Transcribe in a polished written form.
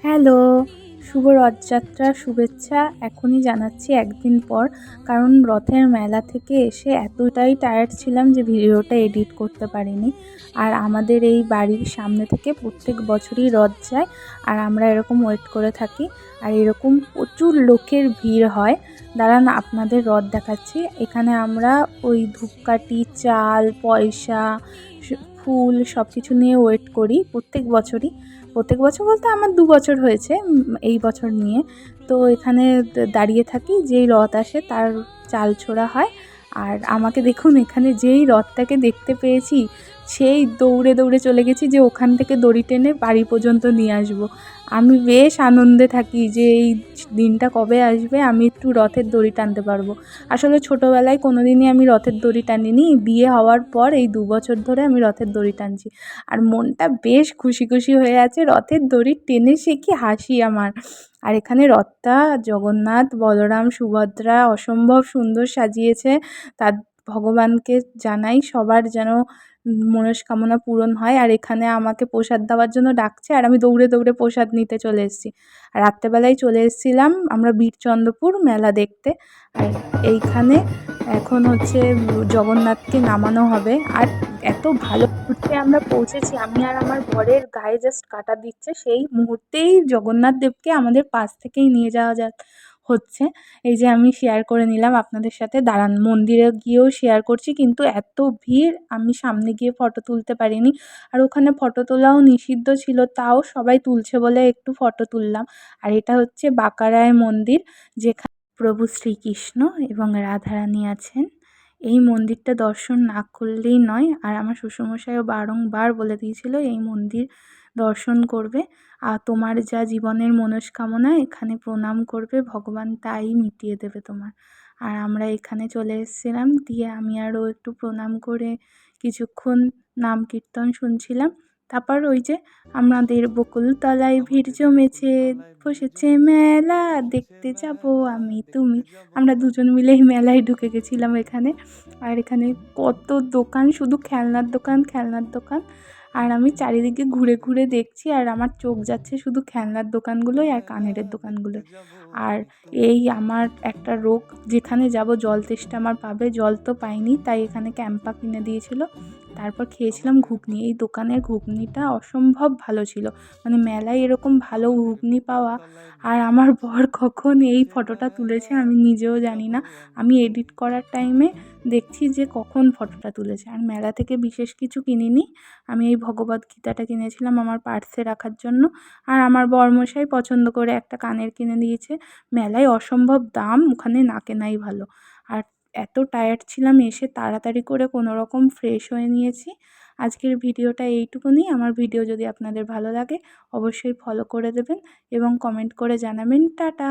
Hello! শুভ রথযাত্রার শুভেচ্ছা এখনই জানাচ্ছি একদিন পর। কারণ রথের মেলা থেকে এসে এতটাই টায়ার্ড ছিলাম যে ভিডিওটা এডিট করতে পারিনি। আর আমাদের এই বাড়ির সামনে থেকে প্রত্যেক বছরই রথ যায় আর আমরা এরকম ওয়েট করে থাকি। আর এরকম প্রচুর লোকের ভিড় হয়। দাঁড়ান আপনাদের রথ দেখাচ্ছি। এখানে আমরা ওই ধূপকাঠি, চাল, পয়সা, ফুল সবকিছু নিয়ে ওয়েট করি প্রত্যেক বছরই। প্রত্যেক বছর বলতে আমার ২ বছর হয়েছে এই বছর নিয়ে। তো এখানে দাঁড়িয়ে থাকি, যেই রথ আসে তার চাল ছোড়া হয়। আর আমাকে দেখুন, এখানে যেই রথটাকে দেখতে পেয়েছি সেই দৌড়ে দৌড়ে চলে গেছি যে ওখান থেকে দড়ি টেনে বাড়ি পর্যন্ত নিয়ে আসবো। আমি বেশ আনন্দে থাকি যে এই দিনটা কবে আসবে, আমি একটু রথের দড়ি টানতে পারবো। আসলে ছোটোবেলায় কোনো দিনই আমি রথের দড়ি টানিনি। বিয়ে হওয়ার পর এই ২ বছর ধরে আমি রথের দড়ি টানছি। আর মনটা বেশ খুশি খুশি হয়ে আছে, রথের দড়ি টেনে সে কি হাসি আমার। আর এখানে রথটা জগন্নাথ, বলরাম, সুভদ্রা অসম্ভব সুন্দর সাজিয়েছে। তার ভগবানকে জানাই সবার যেন মনস্কামনা পূরণ হয়। আর এখানে আমাকে প্রসাদ দেওয়ার জন্য ডাকছে আর আমি দৌড়ে দৌড়ে প্রসাদ নিতে চলে এসেছি। আর রাত্রেবেলায় চলে এসেছিলাম আমরা বীরচন্দ্রপুর মেলা দেখতে। আর এইখানে এখন হচ্ছে জগন্নাথকে নামানো হবে। আর এত ভালো মুহূর্তে আমরা পৌঁছেছি, আমি আর আমার বরের গায়ে জাস্ট কাঁটা দিচ্ছে, সেই মুহূর্তেই জগন্নাথ দেবকে আমাদের পাশ থেকেই নিয়ে যাওয়া হচ্ছে। এই যে আমি শেয়ার করে নিলাম আপনাদের সাথে। দাঁড়ান, মন্দিরে গিয়েও শেয়ার করছি, কিন্তু এত ভিড় আমি সামনে গিয়ে ফটো তুলতে পারিনি। আর ওখানে ফটো তোলাও নিষিদ্ধ ছিল, তাও সবাই তুলছে বলে একটু ফটো তুললাম। আর এটা হচ্ছে বাঁকারায় মন্দির, যেখানে প্রভু শ্রীকৃষ্ণ এবং রাধারানী আছেন। এই মন্দিরটা দর্শন না করলেই নয়। আর আমার শ্বশুরমশাইও বারংবার বলে দিয়েছিল এই মন্দির দর্শন করবে। আর তোমার যা জীবনের মনস্কামনা এখানে প্রণাম করবে, ভগবান তাই মিটিয়ে দেবে তোমার। আর আমরা এখানে চলে এসেছিলাম, দিয়ে আমি আরও একটু প্রণাম করে কিছুক্ষণ নাম কীর্তন শুনছিলাম। তারপর ওই যে আমাদের বকুলতলায় ভিড় জমেছে, বসেছে মেলা, দেখতে যাব আমি তুমি। আমরা দুজন মিলে এই মেলায় ঢুকে গেছিলাম এখানে। আর এখানে কত দোকান, শুধু খেলনার দোকান, খেলনার দোকান। আর আমি চারিদিকে ঘুরে ঘুরে দেখছি আর আমার চোখ যাচ্ছে শুধু খেলনার দোকানগুলোয় আর কানেরের দোকানগুলোয়। আর এই আমার একটা রোগ, যেখানে যাব জল তেষ্টা আমার পাবে, জল তো পাইনি, তাই এখানে ক্যাম্পা কিনে দিয়েছিল। তারপর খেয়েছিলাম ঘুগনি। এই দোকানের ঘুগনিটা অসম্ভব ভালো ছিল। মানে মেলায় এরকম ভালো ঘুগনি পাওয়া। আর আমার বর কখন এই ফটোটা তুলেছে আমি নিজেও জানি না। আমি এডিট করার টাইমে দেখছি যে কখন ফটোটা তুলেছে। আর মেলা থেকে বিশেষ কিছু কিনিনি। আমি এই ভগবদ্গীতাটা কিনেছিলাম আমার পার্সে রাখার জন্য। আর আমার বরমশাই পছন্দ করে একটা কানের কিনে দিয়েছে। মেলায় অসম্ভব দাম, ওখানে না কেনাই ভালো। আর এত টায়ার্ড ছিলাম, এসে তাড়াতাড়ি করে কোনো রকম ফ্রেশ হয়ে নিয়েছি। আজকের ভিডিওটা এইটুকুনি। আমার ভিডিও যদি আপনাদের ভালো লাগে অবশ্যই ফলো করে দেবেন এবং কমেন্ট করে জানাবেন। টাটা।